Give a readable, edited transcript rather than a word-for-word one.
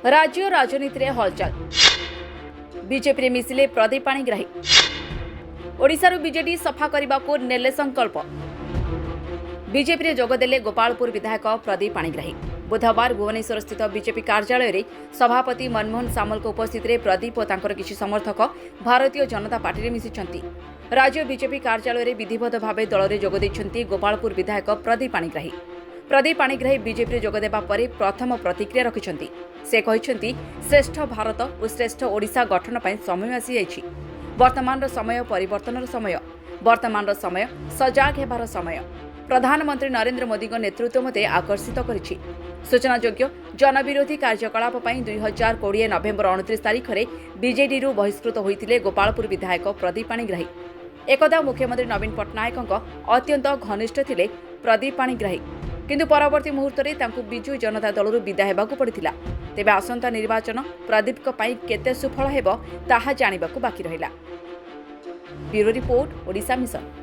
राज्य राजनीति में हलचल बीजेपी मिसिले प्रदीप पाणिग्राही ओडिशारू बीजेडी सफा करने को नेले संकल्प बीजेपी जोगदेले गोपालपुर विधायक प्रदीप पाणिग्राही बुधवार भुवनेश्वर स्थित बीजेपी कार्यालय में सभापति मनमोहन सामल उपस्थित प्रदीप और तांकर किछि समर्थक भारतीय जनता पार्टी में मिशिଛନ୍ତି। राज्य बीजेपी कार्यालय में विधिवत भाव दल में जोगदेइछन्ति गोपालपुर विधायक प्रदीप पाणिग्राही बीजेपी जोगदेवा पर प्रथम प्रतिक्रिया रखिछन्ति। से कहिछन्ति श्रेष्ठ भारत और श्रेष्ठ ओडिशा गठन ପାଇଁ समय आसी जाइछि। वर्तमान समय परिवर्तन समय वर्तमान समय सजाग हेबार समय प्रधानमंत्री नरेंद्र मोदी नेतृत्व मते आकर्षित करिछि। सूचनायोग्य जनविरोधी कार्यकलाप 2020 नवेम्बर 29 तारिख में बीजेडी बहिष्कृत होते गोपालपुर विधायक प्रदीप पाणिग्राही। एकदा मुख्यमंत्री नवीन पट्टनायक अत्यंत घनिष्ठ थिले प्रदीप पाणिग्राही, किंतु परवर्ती मुहूर्त में विजु जनता दल विदा हेबाकु पड़िथिला। तेबे आसंता निर्वाचन प्रदीप केते सुफल हेबो ताहा जानिबाकु बाकी रहिला। Bureau report, Odisha mission.